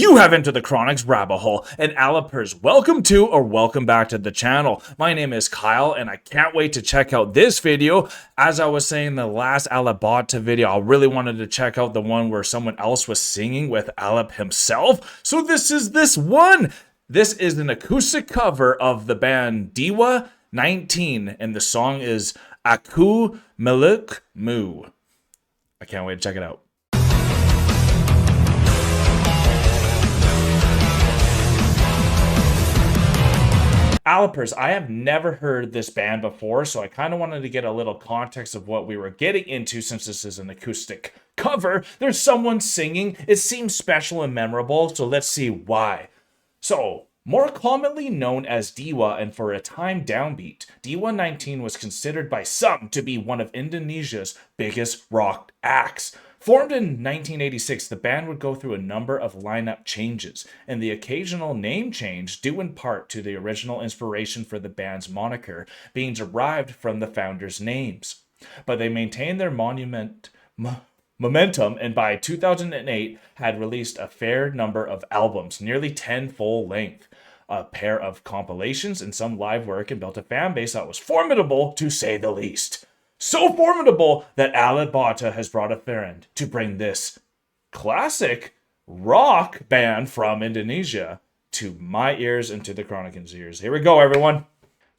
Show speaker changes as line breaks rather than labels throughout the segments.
You have entered the Chronic's rabbit hole, and Alipers, welcome to or welcome back to the channel. My name is Kyle, and I can't wait to check out this video. As I was saying in the last Alberta video, I really wanted to check out the one where someone else was singing with Alip himself. So this is this one. This is an acoustic cover of the band Dewa 19, and the song is Aku Milikmu. I can't wait to check it out. Alipers, I have never heard this band before, so I kind of wanted to get a little context of what we were getting into since this is an acoustic cover. There's someone singing. It seems special and memorable, so let's see why. So, more commonly known as Dewa and for a time downbeat, Dewa 19 was considered by some to be one of Indonesia's biggest rock acts. Formed in 1986, the band would go through a number of lineup changes, and the occasional name change due in part to the original inspiration for the band's moniker being derived from the founders' names. But they maintained their momentum, and by 2008 had released a fair number of albums, nearly 10 full length, a pair of compilations, and some live work, and built a fan base that was formidable to say the least. So formidable that Alberta has brought a friend to bring this classic rock band from Indonesia to my ears and to the Chronic's ears. Here we go, everyone.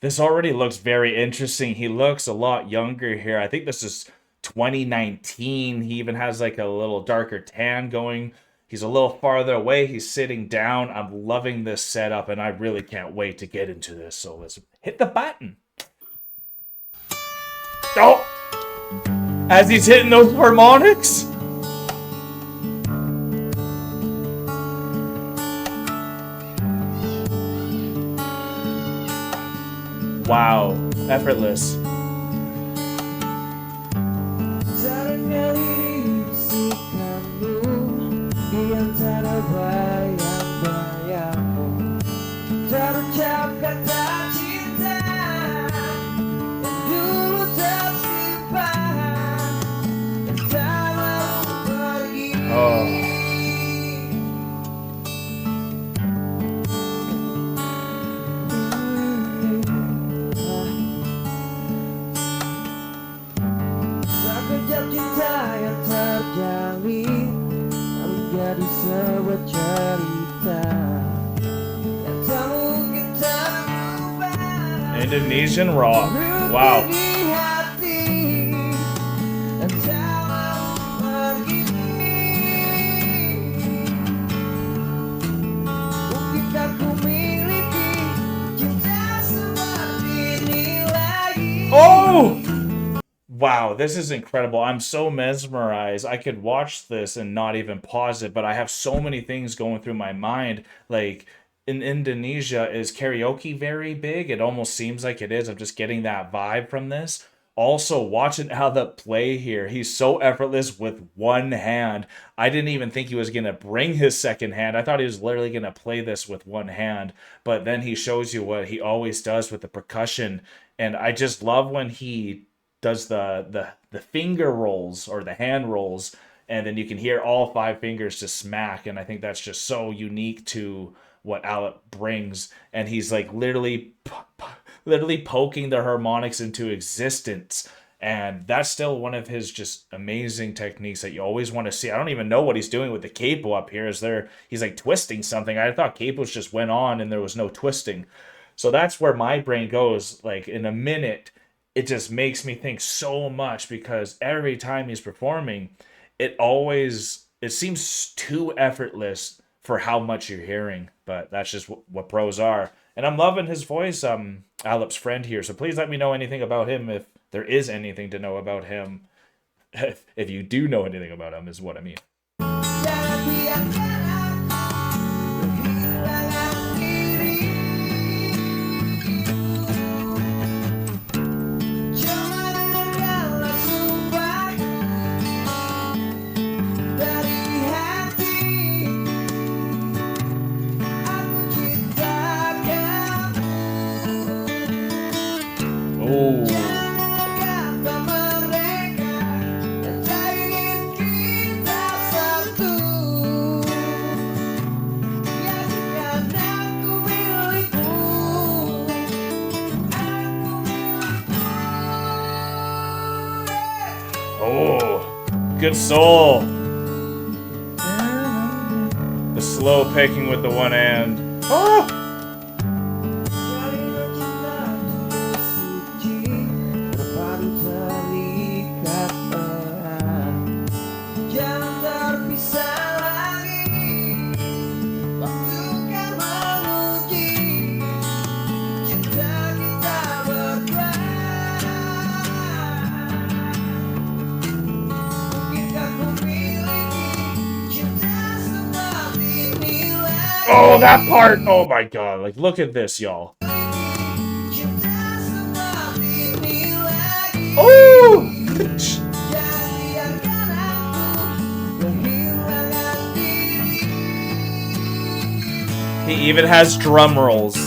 This already looks very interesting. He looks a lot younger here. I think this is 2019. He even has like a little darker tan going. He's a little farther away. He's sitting down. I'm loving this setup, and I really can't wait to get into this. So let's hit the button. Oh! As he's hitting those harmonics? Wow, effortless. Indonesian rock. Wow. Oh! Wow, this is incredible. I'm so mesmerized. I could watch this and not even pause it, but I have so many things going through my mind. Like, in Indonesia, is karaoke very big? It almost seems like it is. I'm just getting that vibe from this. Also, watching how the play here. He's so effortless with one hand. I didn't even think he was going to bring his second hand. I thought he was literally going to play this with one hand. But then he shows you what he always does with the percussion. And I just love when he does the finger rolls or the hand rolls. And then you can hear all five fingers just smack. And I think that's just so unique to what Alip brings, and he's like literally poking the harmonics into existence, and that's still one of his just amazing techniques that you always want to see. I don't even know what he's doing with the capo up here. He's like twisting something. I thought capos just went on and there was no twisting. So that's where my brain goes. Like in a minute, it just makes me think so much, because every time he's performing, it seems too effortless for how much you're hearing, but that's just what pros are. And I'm loving his voice, Alip's friend here, so please let me know anything about him if there is anything to know about him. If you do know anything about him is what I mean. Oh. Good soul. The slow picking with the one hand. Oh! Oh, that part! Oh my god, like, look at this, y'all. Oh! He even has drum rolls.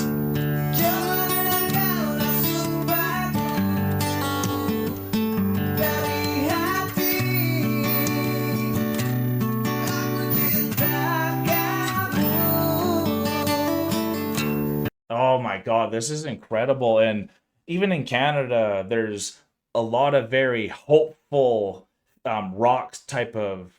Oh my god, this is incredible. And even in Canada, there's a lot of very hopeful rock type of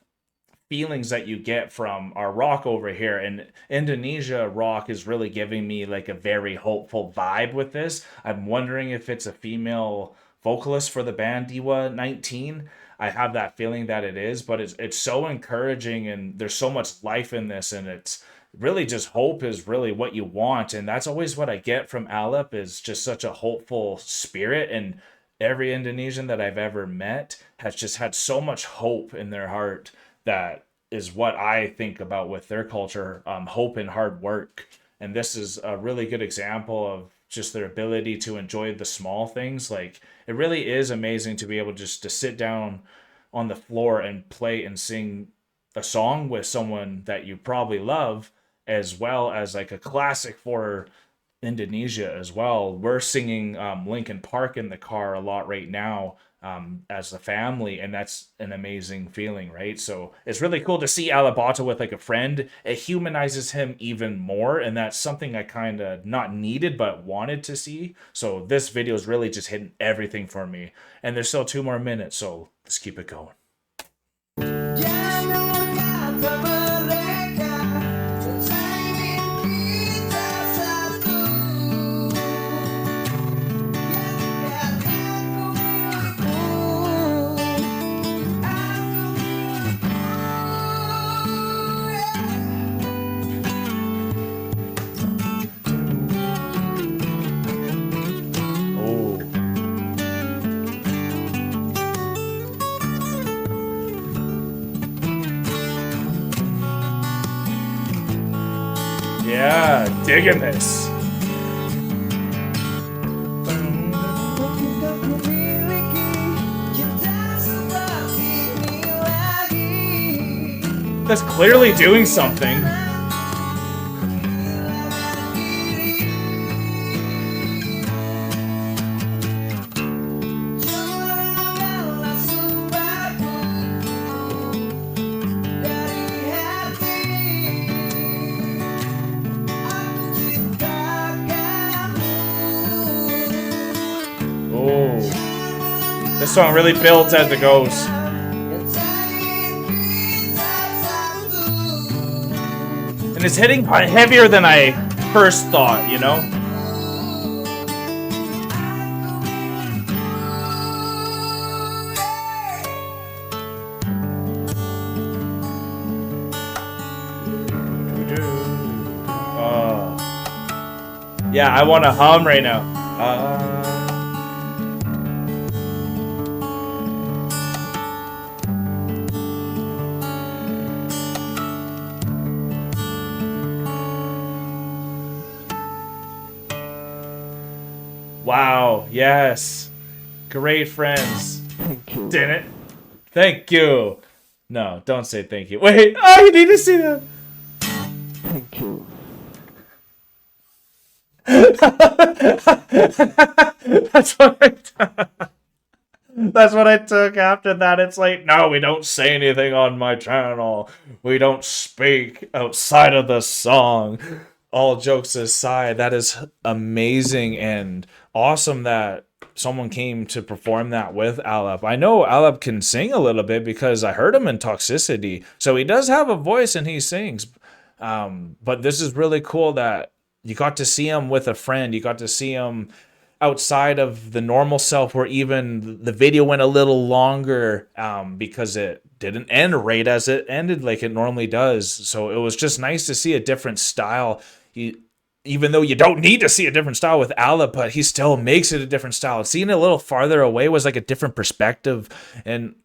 feelings that you get from our rock over here. And Indonesia rock is really giving me like a very hopeful vibe with this. I'm wondering if it's a female vocalist for the band Dewa 19. I have that feeling that it is, but it's so encouraging and there's so much life in this, and it's really just hope is really what you want. And that's always what I get from Alip, is just such a hopeful spirit. And every Indonesian that I've ever met has just had so much hope in their heart. That is what I think about with their culture, hope and hard work. And this is a really good example of just their ability to enjoy the small things. Like, it really is amazing to be able just to sit down on the floor and play and sing a song with someone that you probably love, as well as like a classic for Indonesia as well. We're singing Linkin Park in the car a lot right now, as a family, and that's an amazing feeling, right? So it's really cool to see Alabata with like a friend. It humanizes him even more, and that's something I kind of not needed but wanted to see. So this video is really just hitting everything for me, and there's still 2 more minutes, so let's keep it going. Yeah, digging this. That's clearly doing something. Oh, this song really builds as it goes. And it's hitting heavier than I first thought, you know? Yeah, I want to hum right now. Wow, yes. Great friends.
Thank you.
Didn't it? Thank you. No, don't say thank you. Wait, oh, you need to see that.
Thank you.
That's what I took after that. It's like, no, we don't say anything on my channel. We don't speak outside of the song. All jokes aside, that is amazing and awesome that someone came to perform that with Alip. I know Alip can sing a little bit because I heard him in Toxicity. So he does have a voice and he sings. But this is really cool that you got to see him with a friend. You got to see him outside of the normal self, where even the video went a little longer because it didn't end right as it ended like it normally does. So it was just nice to see a different style. Even though you don't need to see a different style with Alip, but he still makes it a different style. Seeing it a little farther away was like a different perspective. And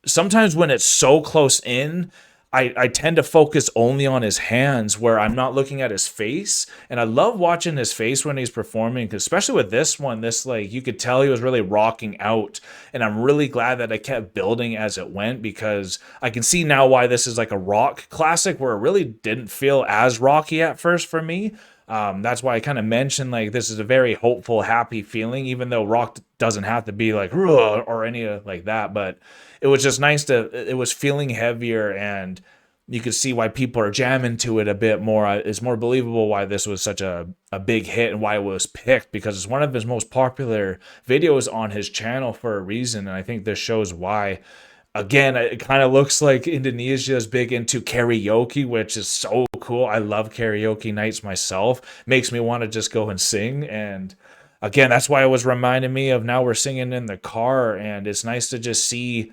sometimes when it's so close in, I tend to focus only on his hands, where I'm not looking at his face. And I love watching his face when he's performing, especially with this one. This, like, you could tell he was really rocking out. And I'm really glad that I kept building as it went, because I can see now why this is like a rock classic, where it really didn't feel as rocky at first for me. That's why I kind of mentioned, like, this is a very hopeful, happy feeling, even though rock doesn't have to be like or any like that. But it was just nice it was feeling heavier, and you could see why people are jamming to it a bit more. It's more believable why this was such a big hit and why it was picked, because it's one of his most popular videos on his channel for a reason. And I think this shows why. Again, it kind of looks like Indonesia is big into karaoke, which is so cool. I love karaoke nights myself. Makes me want to just go and sing. And again, that's why it was reminding me of Now We're Singing in the Car. And it's nice to just see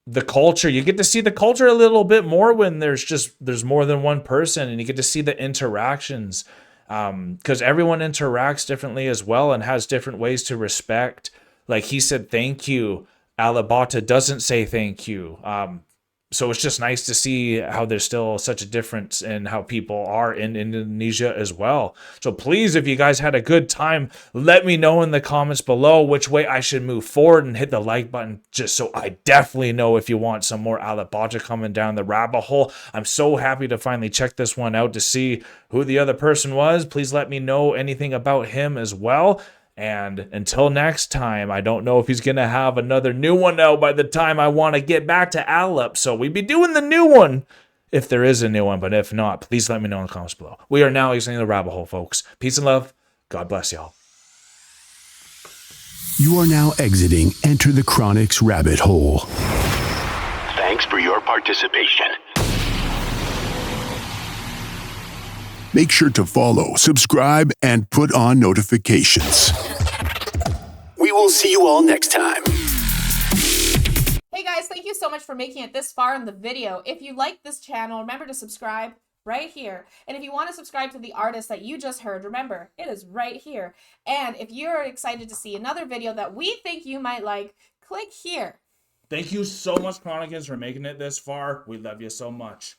the culture. You get to see the culture a little bit more when there's more than one person, and you get to see the interactions. Because everyone interacts differently as well and has different ways to respect. Like he said, thank you. Alberta doesn't say thank you. So it's just nice to see how there's still such a difference in how people are in Indonesia as well. So please, if you guys had a good time, let me know in the comments below which way I should move forward, and hit the like button just so I definitely know if you want some more Alberta coming down the rabbit hole. I'm so happy to finally check this one out to see who the other person was. Please let me know anything about him as well. And until next time, I don't know if he's going to have another new one out by the time I want to get back to Alip. So we'd be doing the new one if there is a new one. But if not, please let me know in the comments below. We are now exiting the rabbit hole, folks. Peace and love. God bless y'all.
You are now exiting Enter the Chronic's rabbit hole.
Thanks for your participation.
Make sure to follow, subscribe, and put on notifications. We will see you all next time.
Hey guys, thank you so much for making it this far in the video. If you like this channel, remember to subscribe right here. And if you want to subscribe to the artist that you just heard, remember, it is right here. And if you're excited to see another video that we think you might like, click here.
Thank you so much, Chronicans, for making it this far. We love you so much.